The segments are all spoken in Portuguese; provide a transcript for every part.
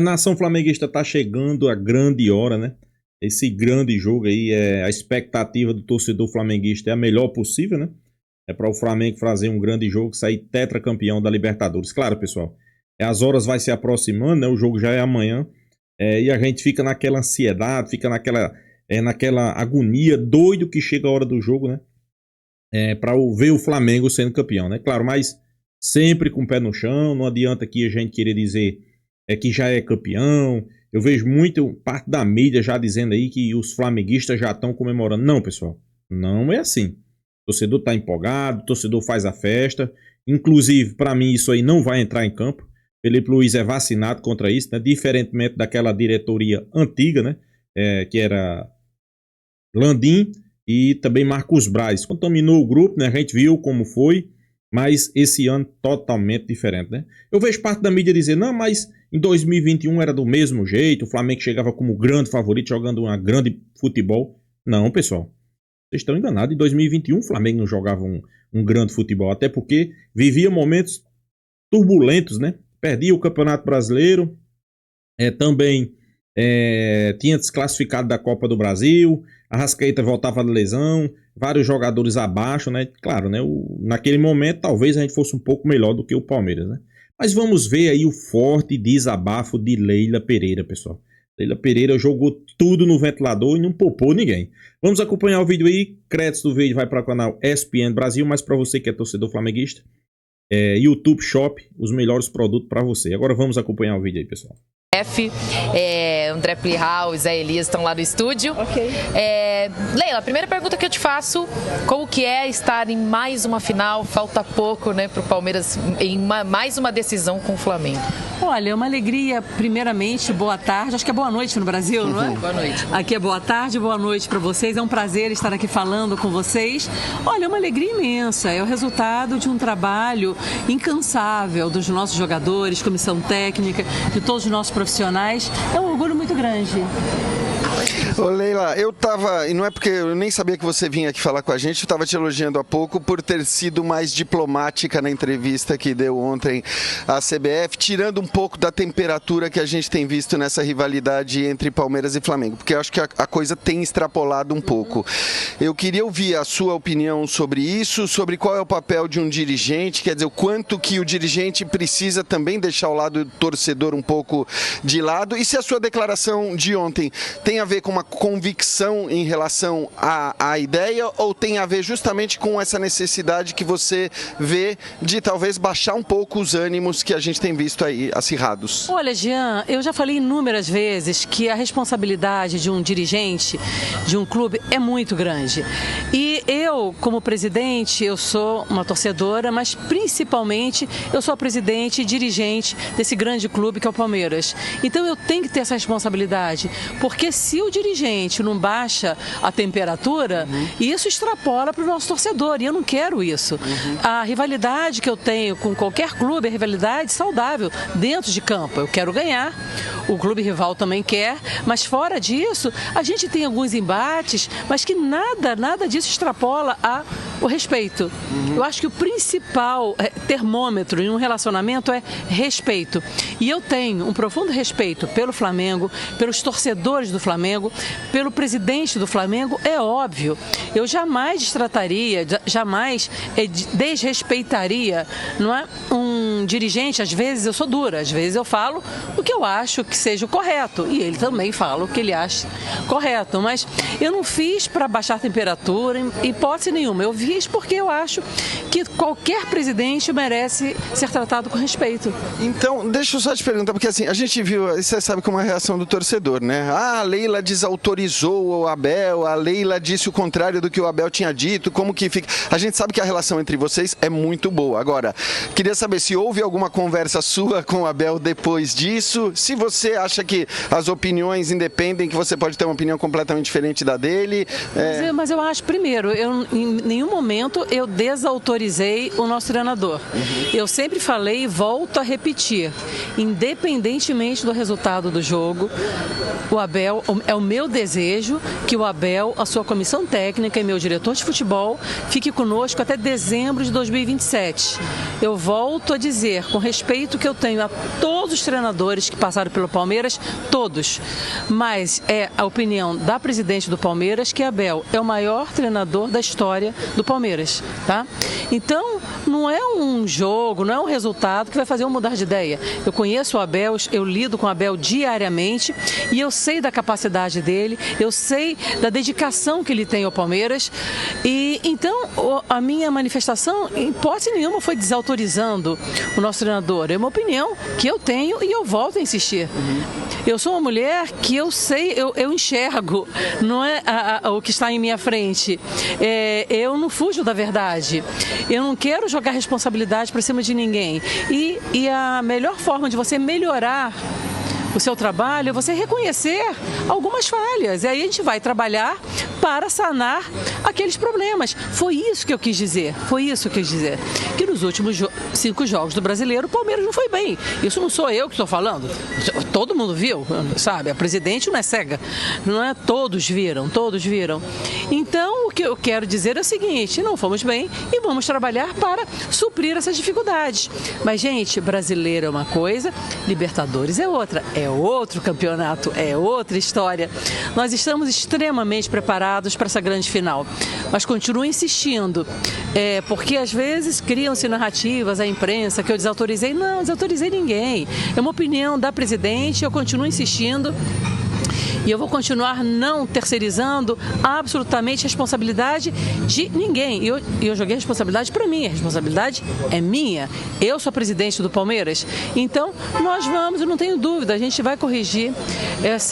Nação flamenguista, tá chegando a grande hora, né? Esse grande jogo aí, a expectativa do torcedor flamenguista é a melhor possível, né? É para o Flamengo fazer um grande jogo, sair tetracampeão da Libertadores. Claro, pessoal, as horas vai se aproximando, né? O jogo já é amanhã, e a gente fica naquela ansiedade, fica naquela agonia, doido que chega a hora do jogo, né? Para ver o Flamengo sendo campeão, né? Claro, mas sempre com o pé no chão, não adianta aqui a gente querer dizer que já é campeão. Eu vejo muito parte da mídia já dizendo aí que os flamenguistas já estão comemorando. Não, pessoal, não é assim. O torcedor está empolgado, o torcedor faz a festa. Inclusive, para mim, isso aí não vai entrar em campo. Felipe Luiz é vacinado contra isso, né? Diferentemente daquela diretoria antiga, né? Que era Landim e também Marcos Braz. Contaminou o grupo, né? A gente viu como foi. Mas esse ano totalmente diferente, né? Eu vejo parte da mídia dizer, não, mas em 2021 era do mesmo jeito, o Flamengo chegava como grande favorito, jogando uma grande futebol. Não, pessoal, vocês estão enganados. Em 2021 o Flamengo não jogava um grande futebol, até porque vivia momentos turbulentos, né? Perdia o Campeonato Brasileiro, também tinha desclassificado da Copa do Brasil, a Arrascaeta voltava de lesão, vários jogadores abaixo, né? Claro, né? Naquele momento talvez a gente fosse um pouco melhor do que o Palmeiras, né? Mas vamos ver aí o forte desabafo de Leila Pereira, pessoal. Leila Pereira jogou tudo no ventilador e não poupou ninguém. Vamos acompanhar o vídeo aí. Créditos do vídeo vai para o canal ESPN Brasil, mas para você que é torcedor flamenguista, YouTube Shop, os melhores produtos para você. Agora vamos acompanhar o vídeo aí, pessoal. André Plihal e Zé Elias estão lá no estúdio. Ok. Leila, a primeira pergunta que eu te faço, como que é estar em mais uma final, falta pouco, né, para o Palmeiras, em mais uma decisão com o Flamengo? Olha, é uma alegria, primeiramente, boa tarde, acho que é boa noite no Brasil, não é? Boa noite. Aqui é boa tarde, boa noite para vocês, é um prazer estar aqui falando com vocês. Olha, é uma alegria imensa, é o resultado de um trabalho incansável dos nossos jogadores, comissão técnica, de todos os nossos profissionais, é um orgulho muito grande. Ô Leila, e não é porque eu nem sabia que você vinha aqui falar com a gente, eu estava te elogiando há pouco por ter sido mais diplomática na entrevista que deu ontem à CBF, tirando um pouco da temperatura que a gente tem visto nessa rivalidade entre Palmeiras e Flamengo, porque eu acho que a coisa tem extrapolado um pouco. Eu queria ouvir a sua opinião sobre isso, sobre qual é o papel de um dirigente, quer dizer, o quanto que o dirigente precisa também deixar o lado do torcedor um pouco de lado, e se a sua declaração de ontem tem a ver com uma convicção em relação à ideia ou tem a ver justamente com essa necessidade que você vê de talvez baixar um pouco os ânimos que a gente tem visto aí acirrados? Olha, Jean, eu já falei inúmeras vezes que a responsabilidade de um dirigente de um clube é muito grande. E eu, como presidente, eu sou uma torcedora, mas principalmente eu sou a presidente e dirigente desse grande clube que é o Palmeiras. Então eu tenho que ter essa responsabilidade, porque se o dirigente não baixa a temperatura, isso extrapola para o nosso torcedor, e eu não quero isso. A rivalidade que eu tenho com qualquer clube é rivalidade saudável dentro de campo. Eu quero ganhar, o clube rival também quer, mas fora disso, a gente tem alguns embates, mas que nada disso extrapola o respeito. Eu acho que o principal termômetro em um relacionamento é respeito. E eu tenho um profundo respeito pelo Flamengo, pelos torcedores do Flamengo, pelo presidente do Flamengo, é óbvio. Eu jamais destrataria, jamais desrespeitaria, não é, um dirigente. Às vezes eu sou dura, às vezes eu falo o que eu acho que seja o correto, e ele também fala o que ele acha correto, mas eu não fiz para baixar a temperatura, em hipótese nenhuma. Eu fiz porque eu acho que qualquer presidente merece ser tratado com respeito. Então, deixa eu só te perguntar, porque assim, a gente viu, você sabe como é a reação do torcedor, né? A Leila desautorizou o Abel, a Leila disse o contrário do que o Abel tinha dito, como que fica? A gente sabe que a relação entre vocês é muito boa. Agora, queria saber se houve alguma conversa sua com o Abel depois disso, se você acha que as opiniões independem, que você pode ter uma opinião completamente diferente da dele. Mas eu acho, primeiro, em nenhum momento eu desautorizei o nosso treinador. Eu sempre falei e volto a repetir, independentemente do resultado do jogo, o Abel, é o meu desejo que o Abel, a sua comissão técnica e meu diretor de futebol fique conosco até dezembro de 2027. Eu volto a dizer dizer, com respeito que eu tenho a todos os treinadores que passaram pelo Palmeiras, todos, mas é a opinião da presidente do Palmeiras que Abel é o maior treinador da história do Palmeiras, tá? Então, não é um jogo, não é um resultado que vai fazer eu mudar de ideia. Eu conheço o Abel, eu lido com o Abel diariamente e eu sei da capacidade dele, eu sei da dedicação que ele tem ao Palmeiras e então a minha manifestação, em hipótese nenhuma, foi desautorizando o nosso treinador. É uma opinião que eu tenho e eu volto a insistir. Eu sou uma mulher que eu sei, eu enxergo, não é o que está em minha frente. Eu não fujo da verdade. Eu não quero jogar responsabilidade para cima de ninguém. E a melhor forma de você melhorar o seu trabalho é você reconhecer algumas falhas. E aí a gente vai trabalhar para sanar aqueles problemas. Foi isso que eu quis dizer. Que nos últimos 5 jogos do Brasileiro, o Palmeiras não foi bem. Isso não sou eu que estou falando. Todo mundo viu, sabe? A presidente não é cega. Não é? Todos viram. Então, o que eu quero dizer é o seguinte, não fomos bem e vamos trabalhar para suprir essas dificuldades. Mas, gente, Brasileiro é uma coisa, Libertadores é outra. É outro campeonato, é outra história. Nós estamos extremamente preparados para essa grande final. Mas continuo insistindo, porque às vezes criam-se narrativas, a imprensa, que eu desautorizei. Não desautorizei ninguém. É uma opinião da presidente, eu continuo insistindo. E eu vou continuar não terceirizando absolutamente a responsabilidade de ninguém. E eu joguei a responsabilidade para mim, a responsabilidade é minha. Eu sou a presidente do Palmeiras. Então, nós vamos, eu não tenho dúvida, a gente vai corrigir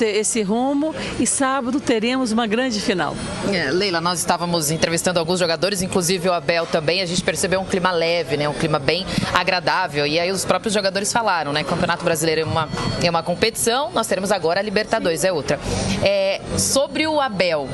esse rumo e sábado teremos uma grande final. Leila, nós estávamos entrevistando alguns jogadores, inclusive o Abel também, a gente percebeu um clima leve, né? Um clima bem agradável. E aí os próprios jogadores falaram, né? Campeonato Brasileiro é uma competição, nós teremos agora a Libertadores, é outra. Sobre o Abel,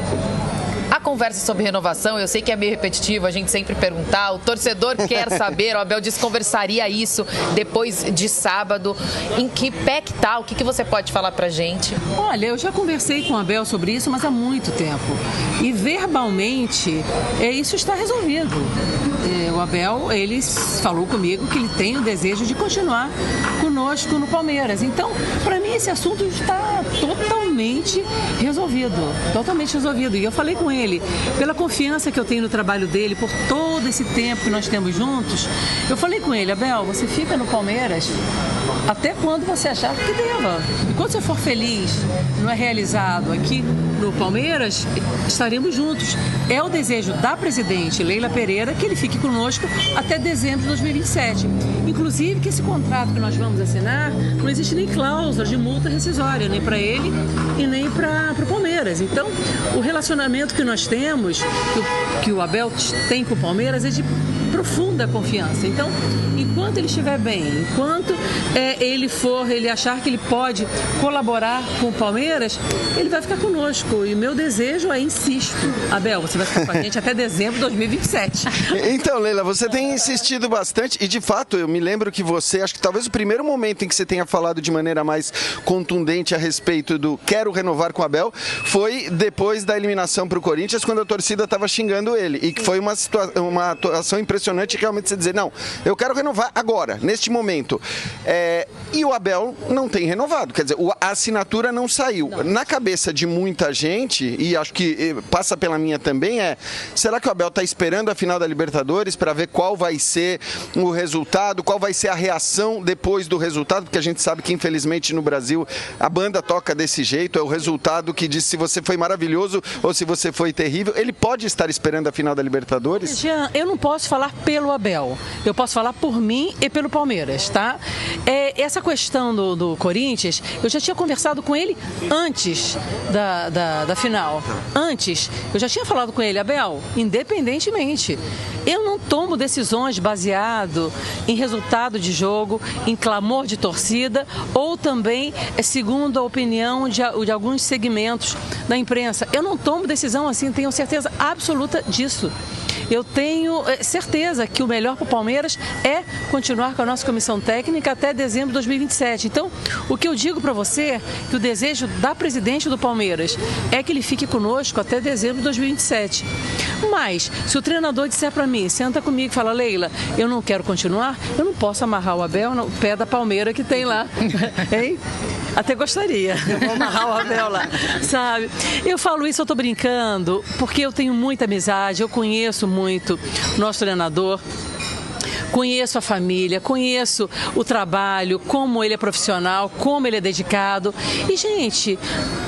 a conversa sobre renovação, eu sei que é meio repetitivo a gente sempre perguntar, o torcedor quer saber, o Abel disse que conversaria isso depois de sábado, em que pé que tá, o que você pode falar pra gente? Olha, eu já conversei com o Abel sobre isso, mas há muito tempo, e verbalmente isso está resolvido. O Abel, ele falou comigo que ele tem o desejo de continuar conosco no Palmeiras, então, para mim esse assunto está totalmente resolvido, e eu falei com ele, pela confiança que eu tenho no trabalho dele, por todo esse tempo que nós temos juntos, eu falei com ele, Abel, você fica no Palmeiras até quando você achar que deva. E quando você for feliz, não é realizado aqui no Palmeiras, estaremos juntos. É o desejo da presidente Leila Pereira que ele fique conosco até dezembro de 2027. Inclusive que esse contrato que nós vamos assinar, não existe nem cláusula de multa rescisória, nem para ele e nem para o Palmeiras. Então, o relacionamento que nós temos, que o Abel tem com o Palmeiras, é de profunda confiança. Então, enquanto ele estiver bem, enquanto ele achar que ele pode colaborar com o Palmeiras, ele vai ficar conosco. E meu desejo insisto, Abel, você vai ficar com a gente até dezembro de 2027. Então, Leila, você tem insistido bastante e, de fato, eu me lembro que você, acho que talvez o primeiro momento em que você tenha falado de maneira mais contundente a respeito do quero renovar com o Abel, foi depois da eliminação para o Corinthians, quando a torcida estava xingando ele. E que foi uma atuação impressionante realmente você dizer, não, eu quero renovar agora, neste momento. E o Abel não tem renovado, quer dizer, a assinatura não saiu. Não. Na cabeça de muita gente, e acho que passa pela minha também, será que o Abel está esperando a final da Libertadores para ver qual vai ser o resultado, qual vai ser a reação depois do resultado, porque a gente sabe que infelizmente no Brasil a banda toca desse jeito, é o resultado que diz se você foi maravilhoso ou se você foi terrível. Ele pode estar esperando a final da Libertadores? Jean, eu não posso falar pelo Abel, eu posso falar por mim e pelo Palmeiras, tá? Essa questão do Corinthians, eu já tinha conversado com ele antes da final. Antes, eu já tinha falado com ele, Abel, independentemente, eu não tomo decisões baseado em resultado de jogo, em clamor de torcida ou também segundo a opinião de alguns segmentos da imprensa. Eu não tomo decisão assim, tenho certeza absoluta disso. eu tenho certeza que o melhor para o Palmeiras é continuar com a nossa comissão técnica até dezembro de 2027. Então, o que eu digo para você, que o desejo da presidente do Palmeiras é que ele fique conosco até dezembro de 2027. Mas, se o treinador disser para mim, senta comigo e fala, Leila, eu não quero continuar, eu não posso amarrar o Abel no pé da palmeira que tem lá. Hein? Até gostaria, eu vou amarrar o Abel lá, sabe? Eu falo isso, eu tô brincando, porque eu tenho muita amizade, eu conheço muito o nosso treinador. Conheço a família, conheço o trabalho, como ele é profissional, como ele é dedicado. E, gente,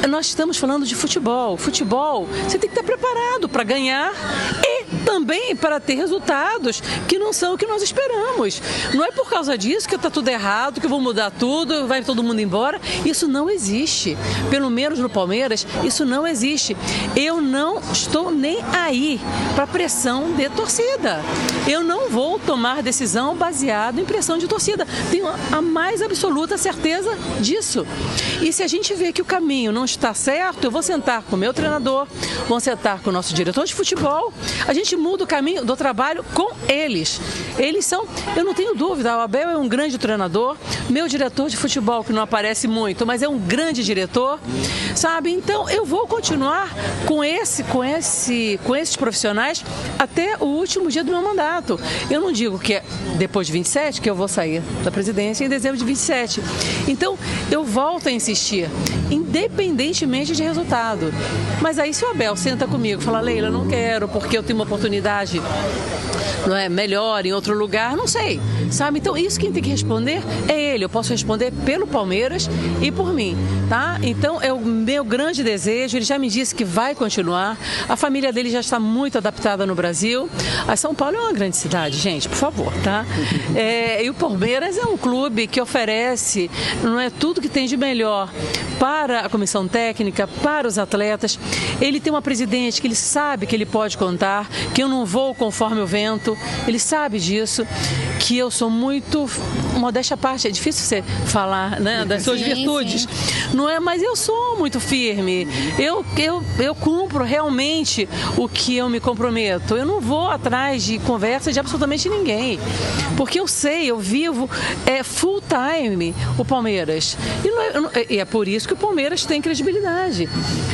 nós estamos falando de futebol. Futebol, você tem que estar preparado para ganhar e também para ter resultados que não são o que nós esperamos. Não é por causa disso que está tudo errado, que eu vou mudar tudo, vai todo mundo embora. Isso não existe. Pelo menos no Palmeiras, isso não existe. Eu não estou nem aí para pressão de torcida. Eu não vou tomar decisão baseada em pressão de torcida. Tenho a mais absoluta certeza disso. E se a gente vê que o caminho não está certo, eu vou sentar com o meu treinador, vou sentar com o nosso diretor de futebol, a gente muda o caminho do trabalho com eles. Eles são, eu não tenho dúvida, o Abel é um grande treinador, meu diretor de futebol, que não aparece muito, mas é um grande diretor, sabe? Então eu vou continuar com esses profissionais até o último dia do meu mandato. Eu não digo que é depois de 27 que eu vou sair da presidência em dezembro de 27. Então eu volto a insistir, independentemente de resultado. Mas aí se o Abel senta comigo e fala, Leila, não quero porque eu tenho uma oportunidade, não é, melhor em outro lugar, não sei, sabe? Então isso quem tem que responder é ele. Eu posso responder pelo Palmeiras e por mim, tá? Então é o meu grande desejo, ele já me disse que vai continuar, a família dele já está muito adaptada no Brasil. A São Paulo é uma grande cidade, gente, por favor, tá? E o Palmeiras é um clube que oferece, não é, tudo que tem de melhor para a comissão técnica, para os atletas. Ele tem uma presidente que ele sabe que ele pode contar, que eu não vou conforme o vento, ele sabe disso, que eu sou muito, modéstia à parte, é difícil você falar, né, das suas virtudes, sim. Não é? Mas eu sou muito firme, eu cumpro realmente o que eu me comprometo, eu não vou atrás de conversa de absolutamente ninguém, porque eu sei, eu vivo full time o Palmeiras, e é por isso que o Palmeiras tem credibilidade.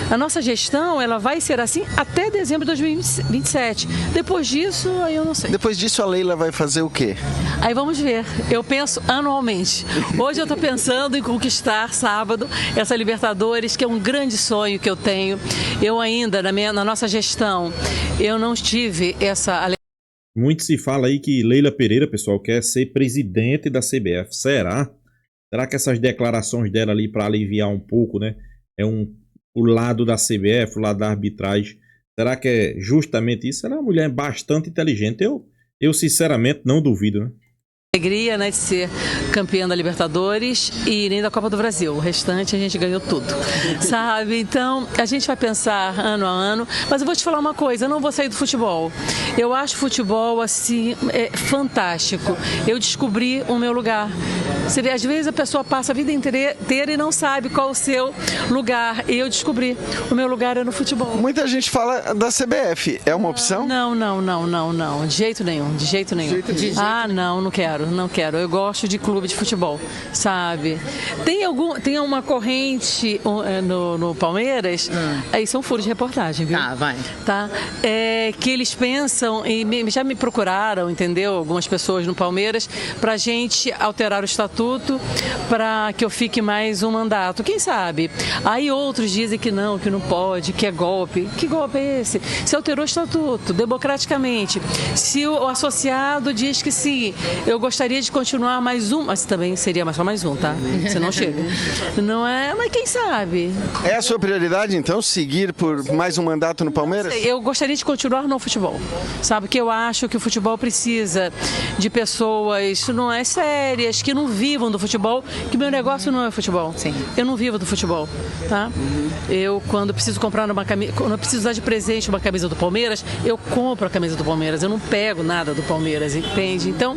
A nossa gestão, ela vai ser assim até dezembro de 2027. Depois disso, aí eu não sei. Depois disso, a Leila vai fazer o quê? Aí vamos ver. Eu penso anualmente. Hoje eu estou pensando em conquistar sábado essa Libertadores, que é um grande sonho que eu tenho. Eu ainda, na nossa gestão, eu não tive essa... Muito se fala aí que Leila Pereira, pessoal, quer ser presidente da CBF. Será? Será que essas declarações dela ali para aliviar um pouco, né? O lado da CBF, o lado da arbitragem. Será que é justamente isso? Ela é uma mulher bastante inteligente. Eu sinceramente não duvido, né? Alegria, né, de ser campeã da Libertadores e nem da Copa do Brasil. O restante a gente ganhou tudo, sabe? Então a gente vai pensar ano a ano, mas eu vou te falar uma coisa, eu não vou sair do futebol. Eu acho futebol assim fantástico. Eu descobri o meu lugar. Você vê, às vezes a pessoa passa a vida inteira e não sabe qual o seu lugar. E eu descobri, o meu lugar é no futebol. Muita gente fala da CBF, é uma opção? Não, de jeito nenhum. Não quero. Não quero, eu gosto de clube de futebol, sabe? Tem uma corrente no Palmeiras, aí são furos de reportagem, viu? Tá, vai. Tá? Que eles pensam, e já me procuraram, entendeu? Algumas pessoas no Palmeiras, pra gente alterar o estatuto para que eu fique mais um mandato. Quem sabe? Aí outros dizem que não pode, que é golpe. Que golpe é esse? Se alterou o estatuto, democraticamente. Se o associado diz que sim, eu gostaria de continuar mais um, mas também seria só mais um, tá? Você não chega. Não é, mas quem sabe? É a sua prioridade, então, seguir por mais um mandato no Palmeiras? Eu gostaria de continuar no futebol, sabe? Que eu acho que o futebol precisa de pessoas, não é, sérias, que não vivam do futebol, que meu negócio não é futebol. Sim. Eu não vivo do futebol, tá? Eu, quando preciso comprar uma camisa, quando eu preciso dar de presente uma camisa do Palmeiras, eu compro a camisa do Palmeiras, eu não pego nada do Palmeiras, entende? Então,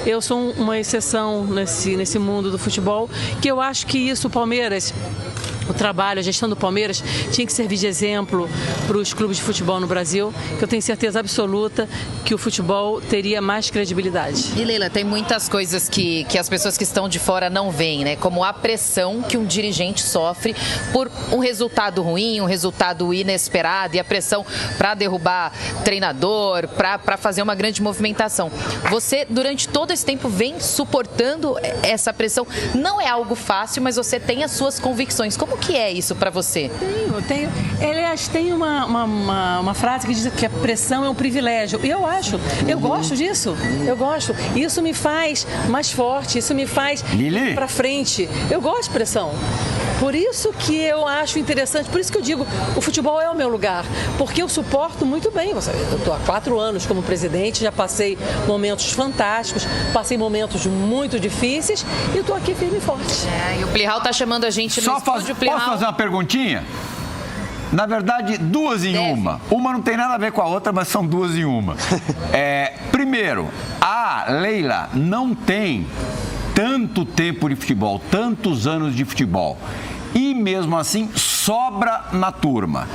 eu sou uma exceção nesse mundo do futebol, que eu acho que isso o Palmeiras o trabalho, a gestão do Palmeiras tinha que servir de exemplo para os clubes de futebol no Brasil, que eu tenho certeza absoluta que o futebol teria mais credibilidade. E Leila, tem muitas coisas que as pessoas que estão de fora não veem, né? Como a pressão que um dirigente sofre por um resultado ruim, um resultado inesperado e a pressão para derrubar treinador, para fazer uma grande movimentação. Você, durante todo esse tempo, vem suportando essa pressão. Não é algo fácil, mas você tem as suas convicções. Como que é isso para você? Tenho. Aliás, tem uma frase que diz que a pressão é um privilégio. E eu gosto disso. Eu gosto. Isso me faz mais forte, isso me faz ir para frente. Eu gosto de pressão. Por isso que eu acho interessante, por isso que eu digo, o futebol é o meu lugar, porque eu suporto muito bem. Eu estou há 4 anos como presidente, já passei momentos fantásticos, passei momentos muito difíceis e estou aqui firme e forte. E o Plihal está chamando a gente no estúdio. Posso fazer uma perguntinha? Na verdade, 2 em uma. Uma não tem nada a ver com a outra, mas são 2 em uma. Primeiro, a Leila não tem tanto tempo de futebol, tantos anos de futebol. E mesmo assim, sobra na turma.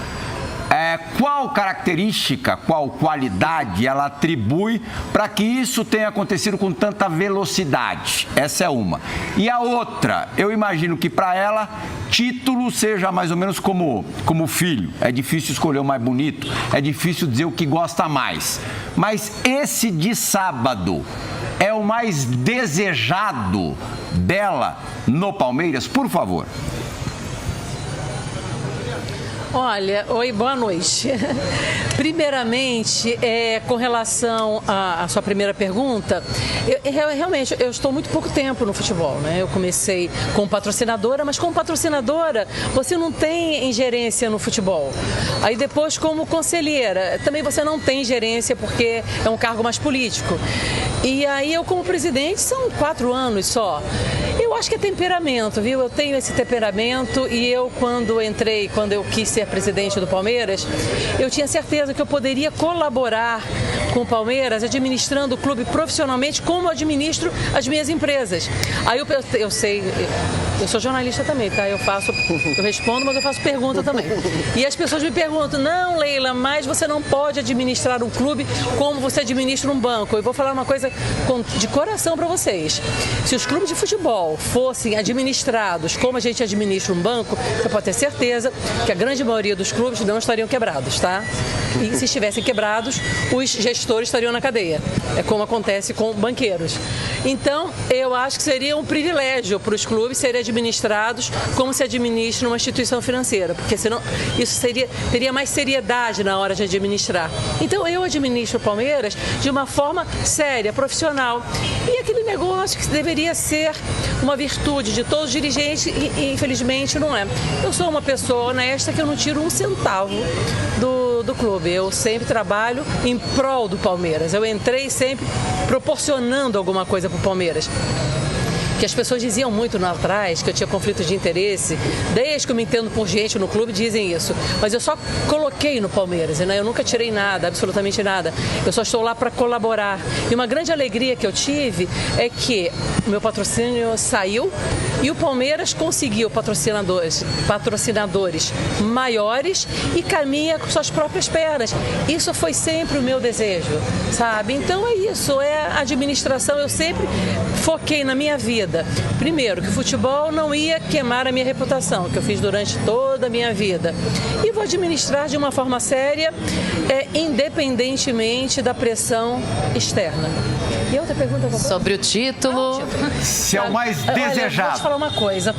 Qual característica, qual qualidade ela atribui para que isso tenha acontecido com tanta velocidade? Essa é uma. E a outra, eu imagino que para ela, título seja mais ou menos como filho. É difícil escolher o mais bonito, é difícil dizer o que gosta mais. Mas esse de sábado é o mais desejado dela no Palmeiras? Por favor. Olha, oi, boa noite. Primeiramente, com relação à sua primeira pergunta, realmente eu estou muito pouco tempo no futebol, né? Eu comecei como patrocinadora, mas como patrocinadora você não tem ingerência no futebol. Aí depois como conselheira, também você não tem ingerência porque é um cargo mais político. E aí eu como presidente são 4 anos só. Eu acho que é temperamento, viu? Eu tenho esse temperamento e eu quando eu quis ser presidente do Palmeiras, eu tinha certeza que eu poderia colaborar com o Palmeiras, administrando o clube profissionalmente, como eu administro as minhas empresas. Aí eu sei, eu sou jornalista também, tá? Eu respondo, mas eu faço pergunta também. E as pessoas me perguntam, não, Leila, mas você não pode administrar um clube como você administra um banco. Eu vou falar uma coisa de coração para vocês. Se os clubes de futebol fossem administrados como a gente administra um banco, você pode ter certeza que a grande maioria dos clubes não estariam quebrados, tá? E se estivessem quebrados, os gestores estariam na cadeia. É como acontece com banqueiros. Então, eu acho que seria um privilégio para os clubes serem administrados como se administra uma instituição financeira, porque senão isso teria mais seriedade na hora de administrar. Então, eu administro o Palmeiras de uma forma séria, profissional. E aquele negócio que deveria ser uma virtude de todos os dirigentes, e infelizmente não é. Eu sou uma pessoa honesta que eu não tiro um centavo do clube. Eu sempre trabalho em prol do Palmeiras. Eu entrei sempre proporcionando alguma coisa para o Palmeiras. Que as pessoas diziam muito lá atrás que eu tinha conflito de interesse, desde que eu me entendo por gente no clube dizem isso, mas eu só coloquei no Palmeiras, né? Eu nunca tirei nada, absolutamente nada, eu só estou lá para colaborar. E uma grande alegria que eu tive é que o meu patrocínio saiu e o Palmeiras conseguiu patrocinadores maiores e caminha com suas próprias pernas. Isso foi sempre o meu desejo, sabe? Então é isso, é a administração, eu sempre foquei na minha vida. Primeiro, que o futebol não ia queimar a minha reputação, que eu fiz durante toda a minha vida. E vou administrar de uma forma séria, independentemente da pressão externa. E outra pergunta? Sobre o título. Se é o mais desejado. Olha, eu vou te falar uma coisa.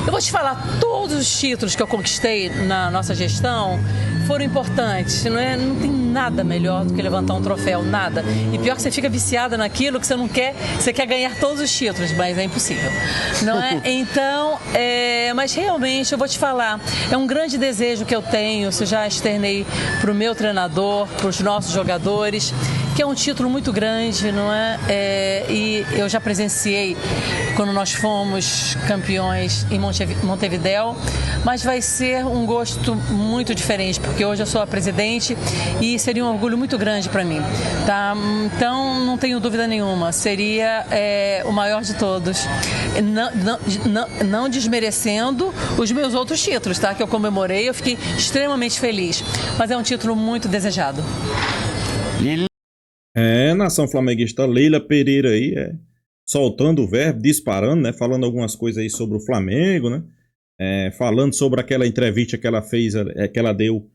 Eu vou te falar, todos os títulos que eu conquistei na nossa gestão foram importantes, não tem nada melhor do que levantar um troféu, nada. E pior que você fica viciada naquilo que você não quer, você quer ganhar todos os títulos, mas é impossível, não é? Então, mas realmente eu vou te falar, é um grande desejo que eu tenho, isso já externei para o meu treinador, para os nossos jogadores, que é um título muito grande, não é? E eu já presenciei quando nós fomos campeões em Montevidéu, mas vai ser um gosto muito diferente, porque hoje eu sou a presidente e seria um orgulho muito grande para mim, tá? Então, não tenho dúvida nenhuma, seria o maior de todos. Não desmerecendo os meus outros títulos, tá? Que eu comemorei, eu fiquei extremamente feliz, mas é um título muito desejado. Nação flamenguista, Leila Pereira aí, soltando o verbo, disparando, né? Falando algumas coisas aí sobre o Flamengo, né? Falando sobre aquela entrevista que ela fez, que ela deu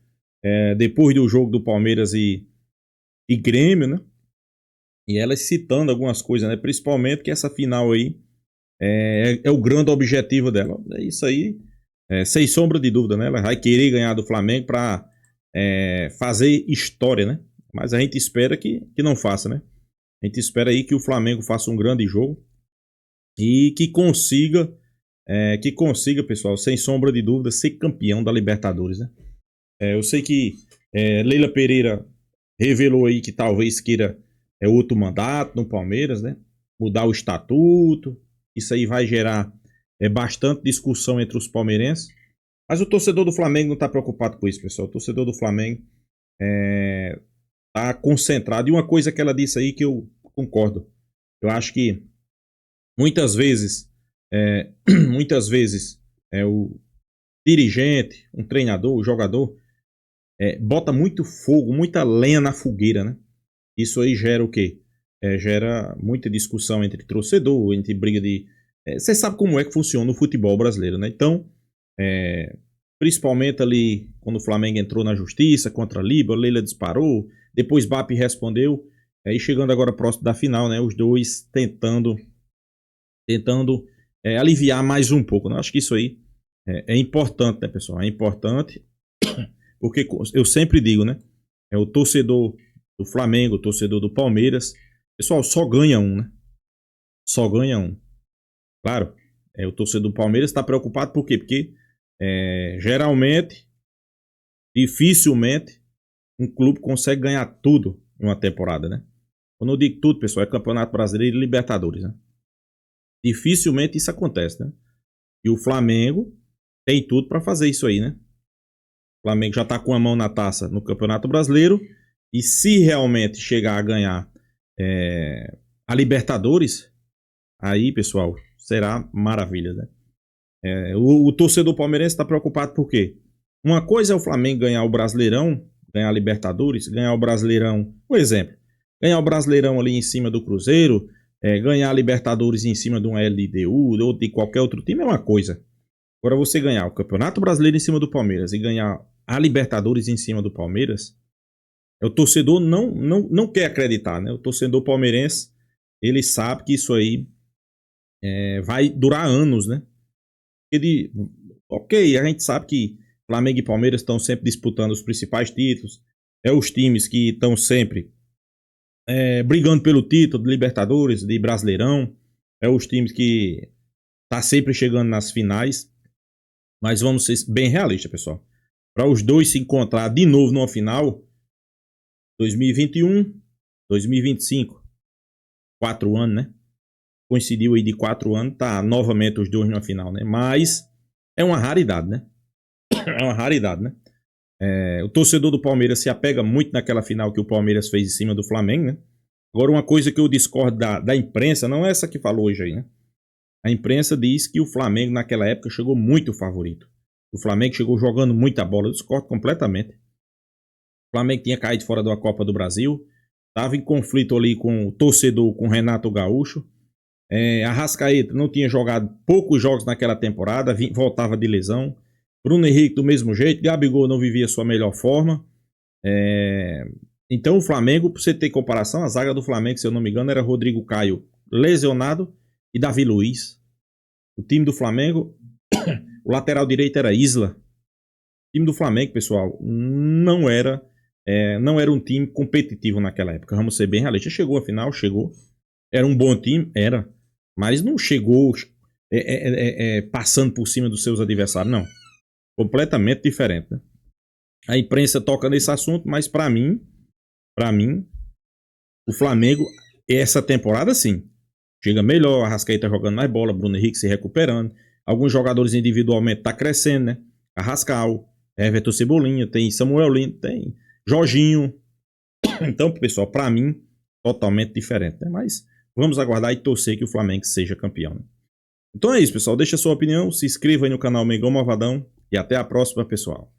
depois do jogo do Palmeiras e Grêmio, né? E ela citando algumas coisas, né? Principalmente que essa final aí é o grande objetivo dela. É isso aí, sem sombra de dúvida, né? Ela vai querer ganhar do Flamengo para fazer história, né? Mas a gente espera que não faça, né? A gente espera aí que o Flamengo faça um grande jogo e que consiga, pessoal, sem sombra de dúvida, ser campeão da Libertadores, né? Eu sei que Leila Pereira revelou aí que talvez queira outro mandato no Palmeiras, né? Mudar o estatuto. Isso aí vai gerar bastante discussão entre os palmeirenses. Mas o torcedor do Flamengo não está preocupado com isso, pessoal. O torcedor do Flamengo está concentrado. E uma coisa que ela disse aí que eu concordo. Eu acho que muitas vezes o dirigente, um treinador, o jogador, bota muito fogo, muita lenha na fogueira, né? Isso aí gera o quê? Gera muita discussão entre torcedor, entre briga de... Você sabe como é que funciona o futebol brasileiro, né? Então, principalmente ali quando o Flamengo entrou na justiça contra a Leila disparou, depois BAP respondeu, e chegando agora próximo da final, né? Os dois tentando aliviar mais um pouco, né? Acho que isso aí é importante, né, pessoal? É importante porque eu sempre digo, né? O torcedor do Flamengo, o torcedor do Palmeiras, pessoal, só ganha um, né? Só ganha um. Claro, o torcedor do Palmeiras está preocupado por quê? Porque geralmente, dificilmente, um clube consegue ganhar tudo em uma temporada, né? Quando eu digo tudo, pessoal, é Campeonato Brasileiro e Libertadores, né? Dificilmente isso acontece, né? E o Flamengo tem tudo para fazer isso aí, né? O Flamengo já está com a mão na taça no Campeonato Brasileiro e se realmente chegar a ganhar a Libertadores, aí, pessoal, será maravilha, né? O torcedor palmeirense está preocupado por quê? Uma coisa é o Flamengo ganhar o Brasileirão, ganhar a Libertadores, ganhar o Brasileirão, por exemplo, ganhar o Brasileirão ali em cima do Cruzeiro, ganhar a Libertadores em cima de um LDU ou de qualquer outro time é uma coisa. Agora você ganhar o Campeonato Brasileiro em cima do Palmeiras e ganhar a Libertadores em cima do Palmeiras, o torcedor não quer acreditar, né? O torcedor palmeirense, ele sabe que isso aí vai durar anos, né? Ok, a gente sabe que Flamengo e Palmeiras estão sempre disputando os principais títulos, os times que estão sempre brigando pelo título de Libertadores, de Brasileirão, os times que tá sempre chegando nas finais, mas vamos ser bem realistas, pessoal. Para os dois se encontrar de novo numa final, 2021, 2025, 4 anos, né? Coincidiu aí de 4 anos, tá novamente os dois numa final, né? Mas é uma raridade, né? É uma raridade, né? O torcedor do Palmeiras se apega muito naquela final que o Palmeiras fez em cima do Flamengo, né? Agora, uma coisa que eu discordo da imprensa, não é essa que falou hoje aí, né? A imprensa diz que o Flamengo naquela época chegou muito favorito. O Flamengo chegou jogando muita bola, eu discordo completamente. O Flamengo tinha caído fora da Copa do Brasil, estava em conflito ali com o torcedor, com o Renato Gaúcho. Arrascaeta não tinha jogado poucos jogos naquela temporada, voltava de lesão. Bruno Henrique do mesmo jeito, Gabigol não vivia sua melhor forma. Então o Flamengo, para você ter comparação, a zaga do Flamengo, se eu não me engano, era Rodrigo Caio lesionado e Davi Luiz. O time do Flamengo, o lateral direito era Isla. O time do Flamengo, pessoal, não era um time competitivo naquela época. Vamos ser bem realistas. Chegou à final, chegou. Era um bom time, era. Mas não chegou passando por cima dos seus adversários, não. Completamente diferente, né? A imprensa toca nesse assunto, mas para mim, O Flamengo, essa temporada sim, chega melhor, a Arrascaeta jogando mais bola, Bruno Henrique se recuperando, alguns jogadores individualmente tá crescendo, né? Arrascal, Everton Cebolinha, tem Samuel Lino, tem Jorginho. Então, pessoal, para mim, totalmente diferente, né? Mas vamos aguardar e torcer que o Flamengo seja campeão, né? Então é isso, pessoal. Deixa a sua opinião, se inscreva aí no canal Mengão Malvadão e até a próxima, pessoal.